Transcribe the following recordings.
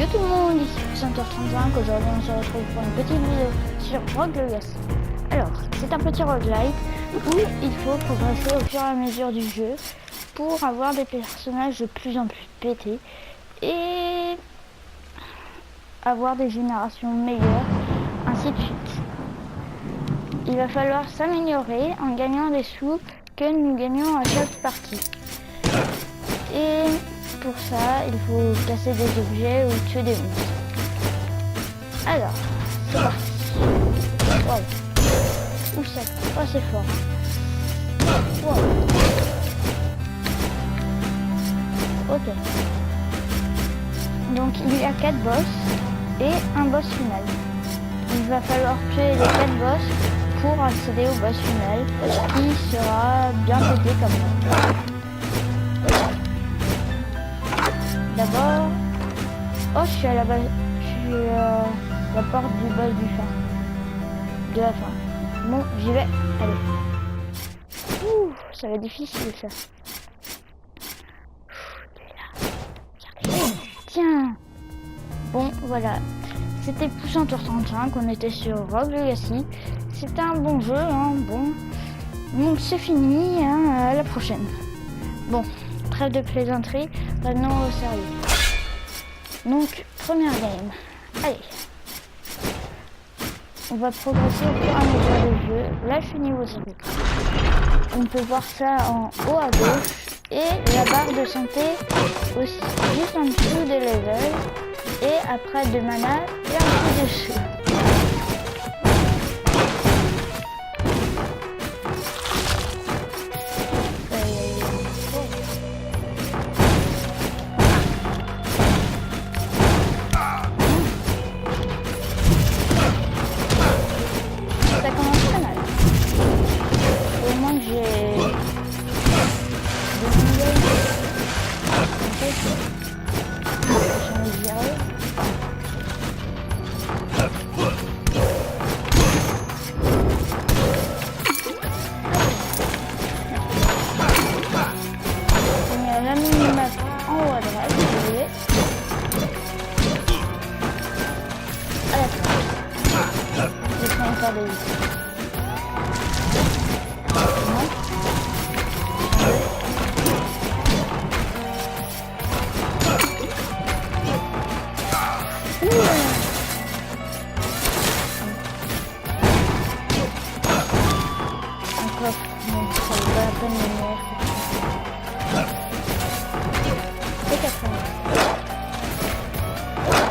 Yo tout le monde, ici 5h35, aujourd'hui on se retrouve pour une petite vidéo sur Rogue Legacy. Alors, c'est un petit roguelike où il faut progresser au fur et à mesure du jeu pour avoir des personnages de plus en plus pétés et avoir des générations meilleures, ainsi de suite. Il va falloir s'améliorer en gagnant des sous que nous gagnons à chaque partie. Et pour ça, il faut casser des objets ou tuer des monstres. Alors, c'est parti. Wow. Ouh, ça, oh, c'est fort. Wow. Ok. Donc, il y a 4 boss et un boss final. Il va falloir tuer les 4 boss pour accéder au boss final, qui sera bien pété comme ça. D'abord, oh, je suis à la base, je suis à la porte du boss de la fin. Bon, j'y vais, allez. Ouh, ça va être difficile ça. Tiens. Bon, voilà. C'était Poussin Tour 35, on était sur Rogue Legacy. C'était un bon jeu, hein, bon. Donc c'est fini, hein, à la prochaine. Bon, trêve de plaisanterie, maintenant au sérieux. Donc, première game. Allez. On va progresser au fur et à mesure du jeu. Là, je suis niveau 5. On peut voir ça en haut à gauche. Et la barre de santé aussi, juste en dessous des levels. Et après de mana, et un peu dessus. Ça commence très mal. Au moins que j'ai...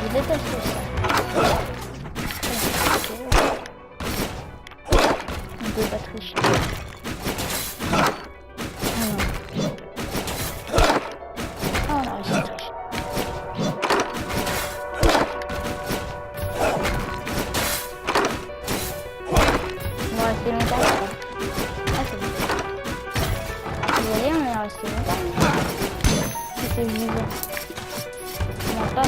Je déteste ça. On peut pas tricher. Oh non, j'ai triché. On va rester longtemps. Ah, c'est bon. Vous voyez, on est resté longtemps. C'était vivant. On n'a pas.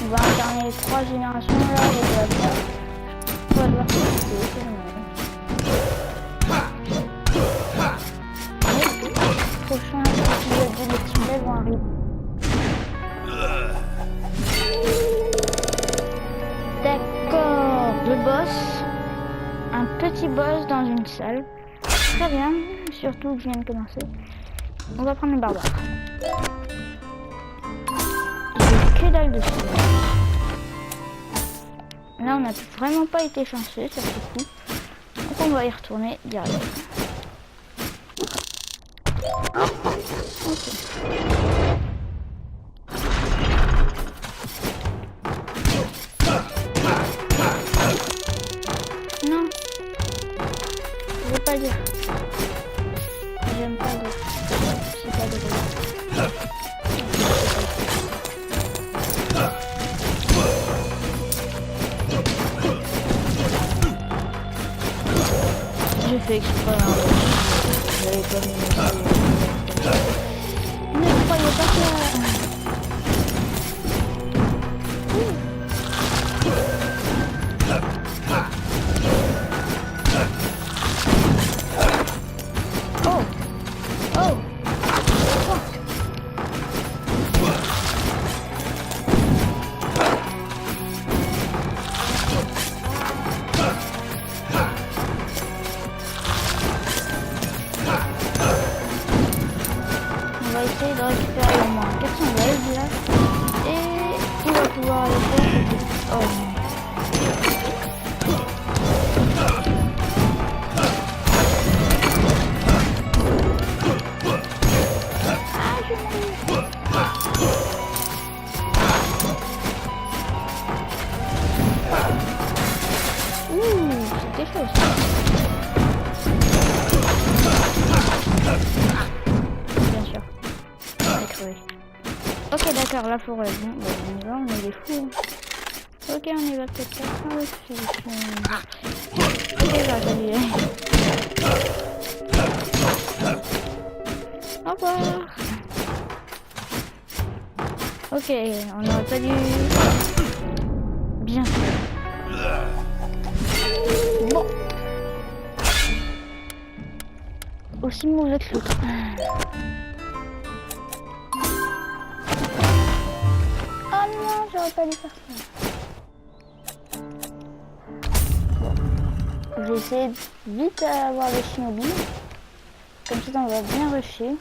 On va incarner les 3 générations là, on va devoir profiter, c'est dommage. Les prochains épisodes de Let's Play vont arriver. D'accord, le boss, un petit boss dans une salle. Très bien, surtout que je viens de commencer. On va prendre le barbare. J'ai que dalle dessus. Là, on n'a vraiment pas été chanceux, ça c'est cool. Donc on va y retourner direct. Ok. Non. Je veux pas dire. J'aime pas dire. C'est pas drôle. j'ai fait exprès. Hein. J'avais pas mis mes yeux. Ne croyez pas que... Oh. Oh. On va essayer de récupérer au moins 400 lives là. Et on va pouvoir aller faire... Oh non. C'était chaud ça. Bien sûr. J'ai crevé. Ok d'accord, la forêt. Bon, bah, on y va, on est des fous. Ok, on y va peut-être pas. Ah oui, c'est fou. Ok, là, salut. Au revoir. Ok, on n'aurait pas dû... Bien sûr. Bon. Aussi mauvais que l'autre. Oh non, j'aurais pas dû faire ça. Bon. Je vais essayer de vite avoir les shinobi. Comme ça, on va bien rusher.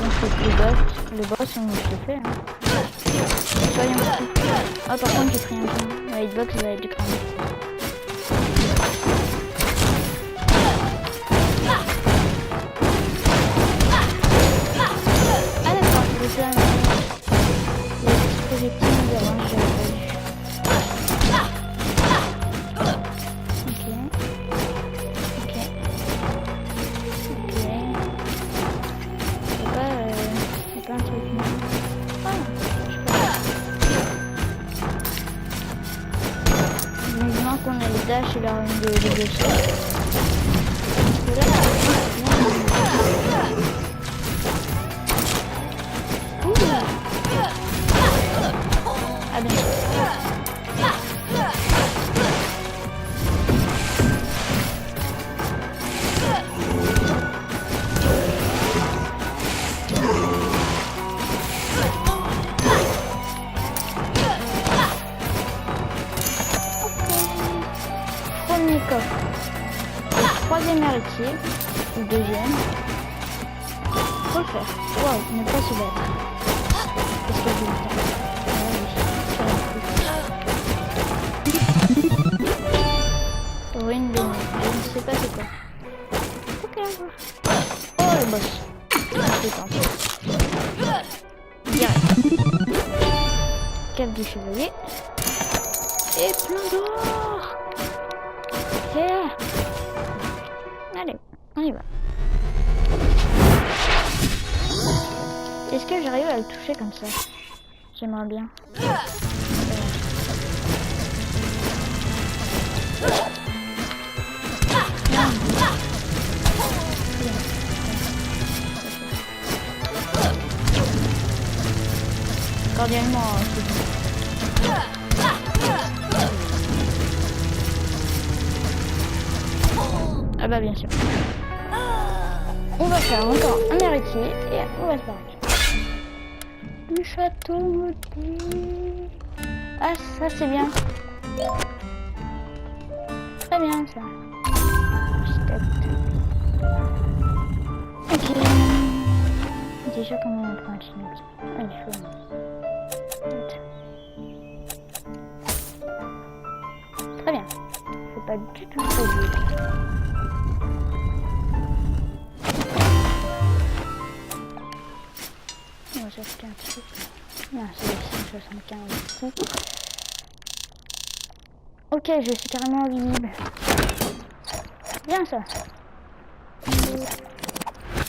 Donc le boss, on le fait. Hein. Soyons fous. Ah, par contre, j'ai pris un coup. La hitbox va être du crâne. Ah d'accord, je vais faire les projectiles d'avant, j'avais pas vu. Ok. Ok. Ok. C'est pas un truc. Ah, je sais pas. Vivement qu'on a le dash et la rune de dessus. Ah bien. Premier coffre. Le troisième héritier, ou deuxième. Faut le faire. Waouh, ne pas se battre. Qu'est-ce que je vais faire? Ruine de nuit. Je ne sais pas c'est quoi. Ok, on va. Oh le boss. C'est tenté. Direct. Cap du chevalier. Et plein d'or. Yeah. Allez, on y va. Est-ce que j'arrive à le toucher comme ça? J'aimerais bien. Cordialement, c'est bon. Ah bah bien sûr. On va faire encore un héritier et on va se barrer. Le château maudit. Ah ça c'est bien. Très bien ça. Ok. Déjà combien on prend un shinobi? Ah il faut. Très bien. C'est pas du tout très vite. On va s'acheter un truc. Non, c'est 175. Ok, je suis carrément invisible. Bien ça.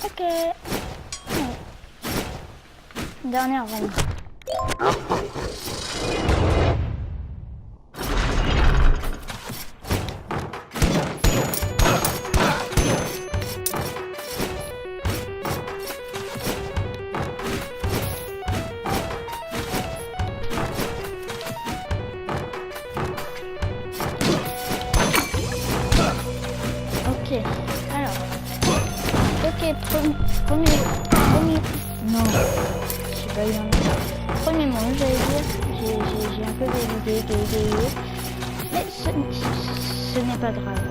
Ok. Ouais. Dernière ronde. Premier. Non, j'ai pas eu un. Premier mot, j'allais dire. J'ai un peu déludé. Mais ce n'est pas grave.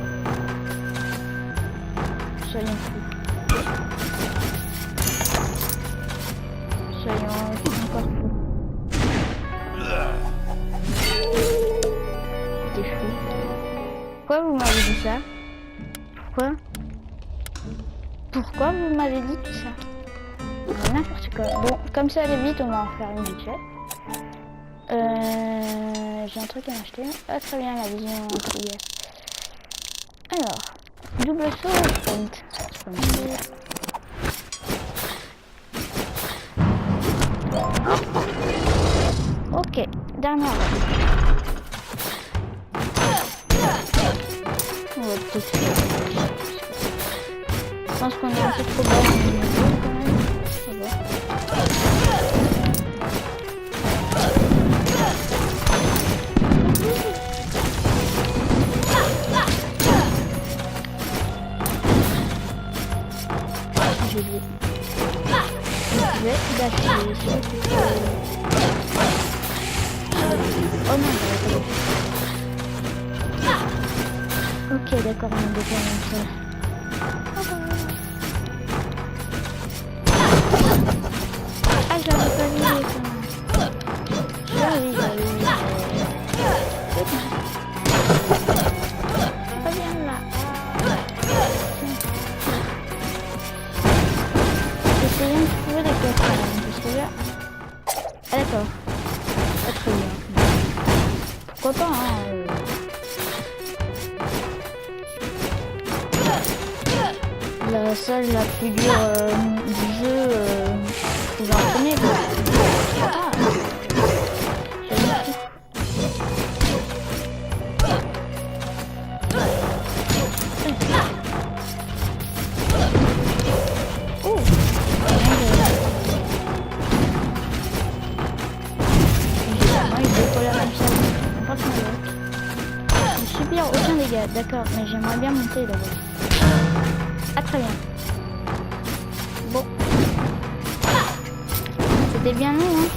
Soyons fous. Soyons encore fous. T'es fou. Pourquoi vous m'avez dit ça? Pourquoi vous m'avez dit tout ça? N'importe quoi. Bon, comme ça allait vite, on va en faire une vite fait. J'ai un truc à m'acheter. Ah, très bien, la vision yes. Alors, double saut et sprint. Ok, dernière round. On va peut-être faire. Je pense qu'on est un peu trop bas dans le niveau quand même. Ça va. Je vais d'acheter sur le côté. Oh non, ok, d'accord, on est déjà comme ça. Ah, j'avais pas vu ça. J'avais vu. Reviens là. Essayons de trouver des coffres parce que là... Ah d'accord. Pas très bien. Pourquoi pas hein La salle la plus dure du jeu, vous en prenez quoi. Ah, oh, il fait pas la même chose. Pas de problème. Je subir aucun dégât, d'accord, mais j'aimerais bien monter d'abord. Ah très bien. Bon. C'était bien long hein.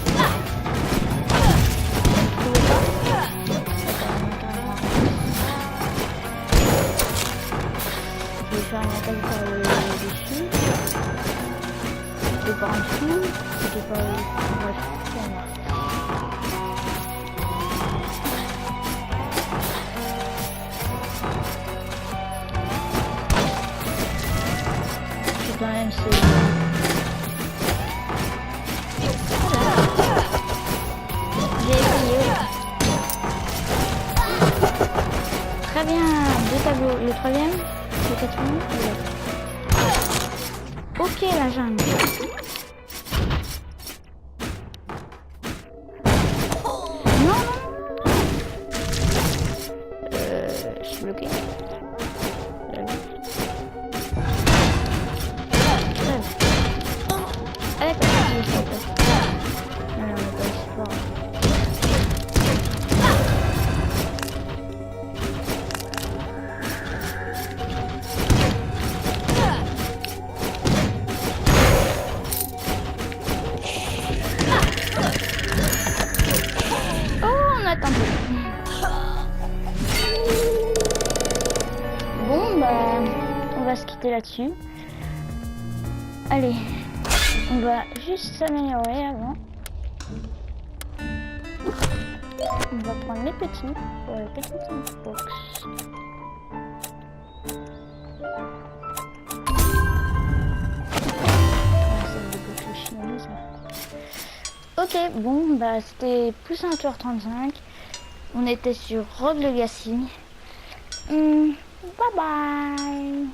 Je vais faire une attaque par le dessus. C'était par en dessous. C'était par le... Bref, c'est mort. Quand même c'est... J'ai essayé. Très bien, deux tableaux. Le troisième, le quatrième, ok la jungle. Non. Je suis bloqué. Bon bah on va se quitter là-dessus. Allez, on va juste s'améliorer avant. On va prendre les petits pour les petites box. Ok, bon bah c'était plus 1h35. On était sur Rogue Legacy. Bye bye.